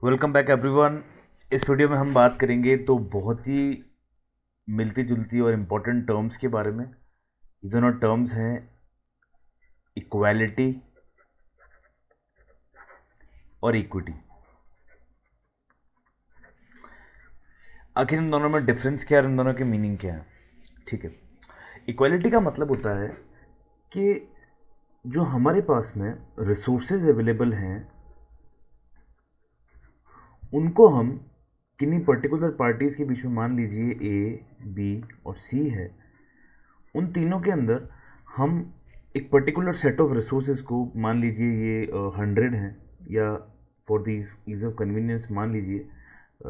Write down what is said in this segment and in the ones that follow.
Welcome back everyone. इस video में हम बात करेंगे तो बहुत ही मिलती जुलती और इम्पोर्टेंट टर्म्स के बारे में। ये दोनों टर्म्स हैं इक्वालिटी और इक्विटी। आखिर इन दोनों में डिफरेंस क्या है और इन दोनों के मीनिंग क्या है? ठीक है, इक्वालिटी का मतलब होता है कि जो हमारे पास में रिसोर्सेज अवेलेबल हैं उनको हम किन्हीं पर्टिकुलर पार्टीज़ के बीच में, मान लीजिए ए, बी और सी है, उन तीनों के अंदर हम एक पर्टिकुलर सेट ऑफ रिसोर्सेज को, मान लीजिए ये 100 हैं, या for the ease of convenience मान लीजिए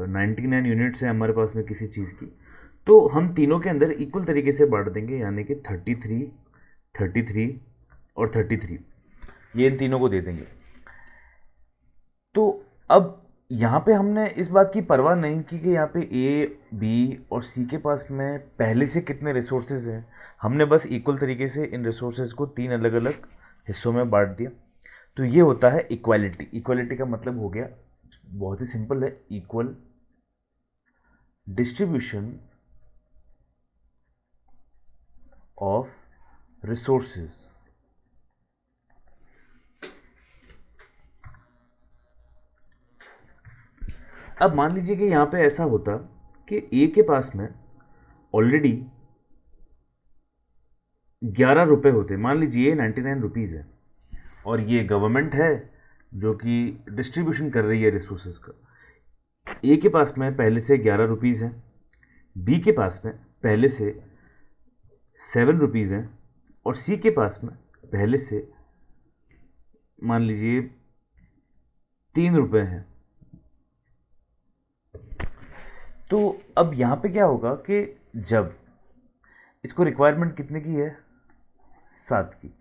99 यूनिट्स है हमारे पास में किसी चीज़ की, तो हम तीनों के अंदर इक्वल तरीके से बांट देंगे, यानी कि 33, 33 और 33, ये इन तीनों को दे देंगे। तो अब यहाँ पे हमने इस बात की परवाह नहीं की कि यहाँ पे ए, बी और सी के पास में पहले से कितने रिसोर्सेज हैं। हमने बस इक्वल तरीके से इन रिसोर्सेज को 3 अलग अलग हिस्सों में बांट दिया। तो ये होता है इक्वालिटी। इक्वालिटी का मतलब हो गया, बहुत ही सिंपल है, इक्वल डिस्ट्रीब्यूशन ऑफ रिसोर्सेज। अब मान लीजिए कि यहाँ पे ऐसा होता कि ए के पास में ऑलरेडी 11 रुपये होते, मान लीजिए 99 रुपीज़ है, और ये गवर्नमेंट है जो कि डिस्ट्रीब्यूशन कर रही है रिसोर्सेज का। ए के पास में पहले से 11 रुपीज़ है, बी के पास में पहले से 7 रुपीज़ हैं, और सी के पास में पहले से मान लीजिए 3 रुपये हैं। तो अब यहाँ पे क्या होगा कि जब इसको रिक्वायरमेंट कितने की है, 7 की,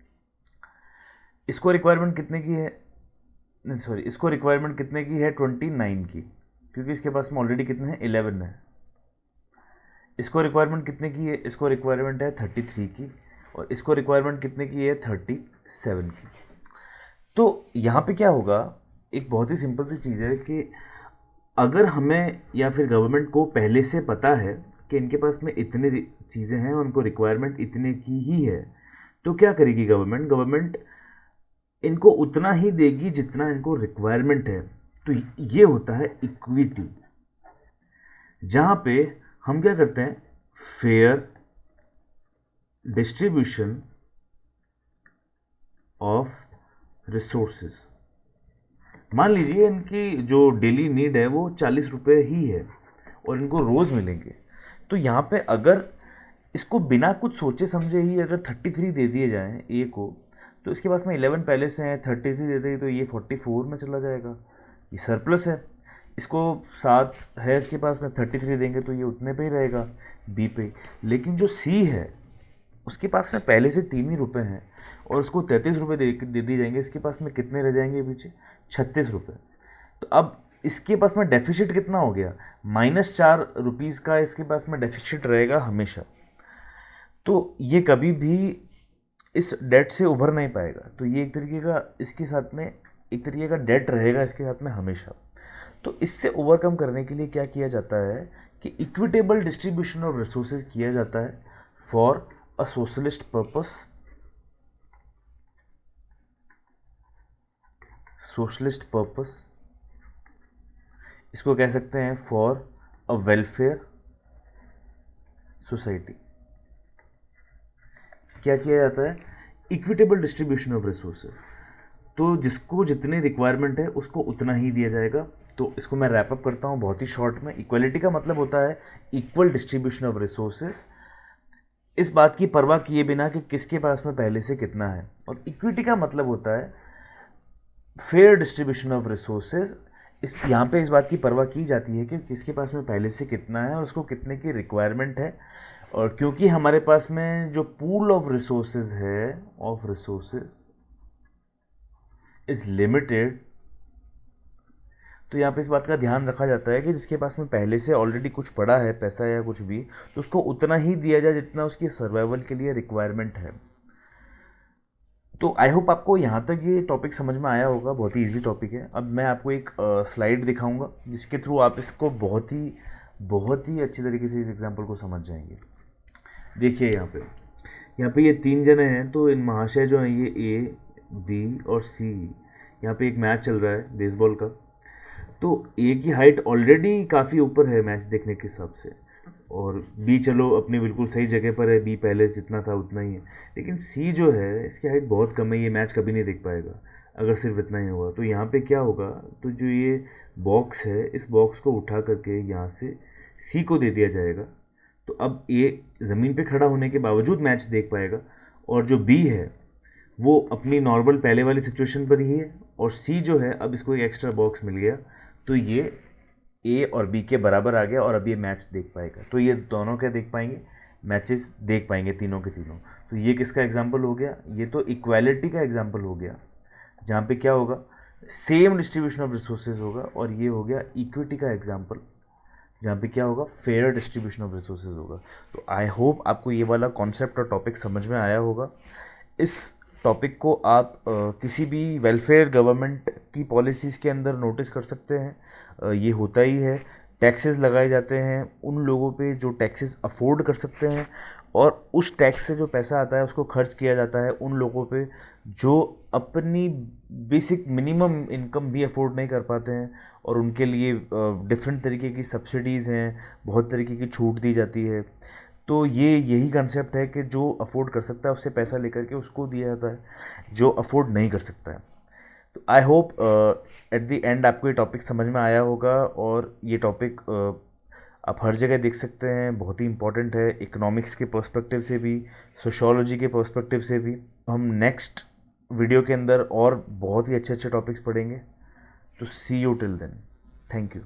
इसको रिक्वायरमेंट कितने की है, नहीं सॉरी, इसको रिक्वायरमेंट कितने की है, 29 की, क्योंकि इसके पास में ऑलरेडी कितने हैं, 11 है। इसको रिक्वायरमेंट कितने की है, इसको रिक्वायरमेंट है 33 की, और इसको रिक्वायरमेंट कितने की है, 37 की। तो यहाँ पे क्या होगा, एक बहुत ही सिंपल सी चीज़ है कि अगर हमें या फिर गवर्नमेंट को पहले से पता है कि इनके पास में इतने चीज़ें हैं और उनको रिक्वायरमेंट इतने की ही है, तो क्या करेगी गवर्नमेंट? गवर्नमेंट इनको उतना ही देगी जितना इनको रिक्वायरमेंट है। तो ये होता है इक्विटी, जहाँ पे हम क्या करते हैं, फेयर डिस्ट्रीब्यूशन ऑफ रिसोर्सेज। मान लीजिए इनकी जो डेली नीड है वो 40 रुपये ही है और इनको रोज़ मिलेंगे। तो यहाँ पे अगर इसको बिना कुछ सोचे समझे ही अगर 33 दे दिए जाएँ ए को, तो इसके पास में 11 पहले से हैं, 33 दे देंगे तो ये 44 में चला जाएगा, ये सरप्लस है। इसको 7 है इसके पास में, 33 देंगे तो ये उतने पे ही रहेगा, बी पे। लेकिन जो सी है उसके पास में पहले से 3 ही रुपये हैं और उसको 33 रुपये दे दिए जाएंगे, इसके पास में कितने रह जाएंगे पीछे, 36 रुपये। तो अब इसके पास में डेफिसिट कितना हो गया, -4 रुपीज़ का इसके पास में डेफिसिट रहेगा हमेशा। तो ये कभी भी इस डेट से उभर नहीं पाएगा। तो ये एक तरीके का इसके साथ में एक तरीके का डेट रहेगा इसके साथ में हमेशा। तो इससे ओवरकम करने के लिए क्या किया जाता है कि इक्विटेबल डिस्ट्रीब्यूशन ऑफ रिसोर्सेज किया जाता है for a socialist purpose, socialist purpose. इसको कह सकते हैं फॉर अ वेलफेयर सोसाइटी। क्या किया जाता है, इक्विटेबल डिस्ट्रीब्यूशन ऑफ रिसोर्सेज। तो जिसको जितनी रिक्वायरमेंट है उसको उतना ही दिया जाएगा। तो इसको मैं रैप अप करता हूँ बहुत ही शॉर्ट में। इक्वलिटी का मतलब होता है इक्वल डिस्ट्रीब्यूशन ऑफ रिसोर्सेज, इस बात की परवाह किए बिना कि किसके पास में पहले से कितना है। और इक्विटी का मतलब होता है फेयर डिस्ट्रीब्यूशन ऑफ रिसोर्सेज। इस यहाँ पे इस बात की परवाह की जाती है कि किसके पास में पहले से कितना है और उसको कितने की रिक्वायरमेंट है। और क्योंकि हमारे पास में जो पूल ऑफ रिसोर्सेज है, ऑफ रिसोर्सेज इज लिमिटेड, तो यहाँ पे इस बात का ध्यान रखा जाता है कि जिसके पास में पहले से ऑलरेडी कुछ पड़ा है, पैसा या कुछ भी, तो उसको उतना ही दिया जाए जितना उसकी सर्वाइवल के लिए रिक्वायरमेंट है। तो आई होप आपको यहाँ तक ये टॉपिक समझ में आया होगा, बहुत ही इजी टॉपिक है। अब मैं आपको एक स्लाइड दिखाऊंगा जिसके थ्रू आप इसको बहुत ही अच्छी तरीके से इस एग्जांपल को समझ जाएंगे। देखिए यहाँ पे ये 3 जने हैं, तो इन महाशय जो हैं ये ए, बी और सी, यहाँ पे एक मैच चल रहा है बेसबॉल का। तो ए की हाइट ऑलरेडी काफ़ी ऊपर है मैच देखने के हिसाब से, और बी चलो अपनी बिल्कुल सही जगह पर है, बी पहले जितना था उतना ही है। लेकिन सी जो है इसकी हाइट बहुत कम है, ये मैच कभी नहीं देख पाएगा अगर सिर्फ इतना ही होगा। तो यहाँ पे क्या होगा, तो जो ये बॉक्स है इस बॉक्स को उठा करके यहाँ से सी को दे दिया जाएगा। तो अब ए ज़मीन पे खड़ा होने के बावजूद मैच देख पाएगा, और जो बी है वो अपनी नॉर्मल पहले वाली सिचुएशन पर ही है, और सी जो है अब इसको एक एक्स्ट्रा बॉक्स मिल गया, तो ये ए और बी के बराबर आ गया और अब ये मैच देख पाएगा। तो ये दोनों क्या देख पाएंगे, मैचेस देख पाएंगे तीनों के तीनों। तो ये किसका एग्जाम्पल हो गया, ये तो इक्वालिटी का एग्जाम्पल हो गया, जहाँ पे क्या होगा, सेम डिस्ट्रीब्यूशन ऑफ रिसोर्सेज होगा। और ये हो गया इक्विटी का एग्जाम्पल, जहाँ पे क्या होगा, फेयर डिस्ट्रीब्यूशन ऑफ रिसोर्सेज होगा। तो आई होप आपको ये वाला कॉन्सेप्ट और टॉपिक समझ में आया होगा। इस टॉपिक को आप किसी भी वेलफेयर गवर्नमेंट की पॉलिसीज़ के अंदर नोटिस कर सकते हैं। ये होता ही है, टैक्सेस लगाए जाते हैं उन लोगों पे जो टैक्सेस अफोर्ड कर सकते हैं, और उस टैक्स से जो पैसा आता है उसको खर्च किया जाता है उन लोगों पे जो अपनी बेसिक मिनिमम इनकम भी अफोर्ड नहीं कर पाते हैं, और उनके लिए डिफरेंट तरीके की सब्सिडीज़ हैं, बहुत तरीके की छूट दी जाती है। तो ये यही कंसेप्ट है कि जो अफोर्ड कर सकता है उससे पैसा लेकर के उसको दिया जाता है, जो अफोर्ड नहीं कर सकता है। तो I hope at the end आपको ये टॉपिक समझ में आया होगा, और ये टॉपिक आप हर जगह देख सकते हैं, बहुत ही इंपॉर्टेंट है इकोनॉमिक्स के पर्सपेक्टिव से भी, सोशियोलॉजी के पर्सपेक्टिव से भी। हम नेक्स्ट वीडियो के अंदर और बहुत ही अच्छे अच्छे टॉपिक्स पढ़ेंगे। तो see you till then, thank you.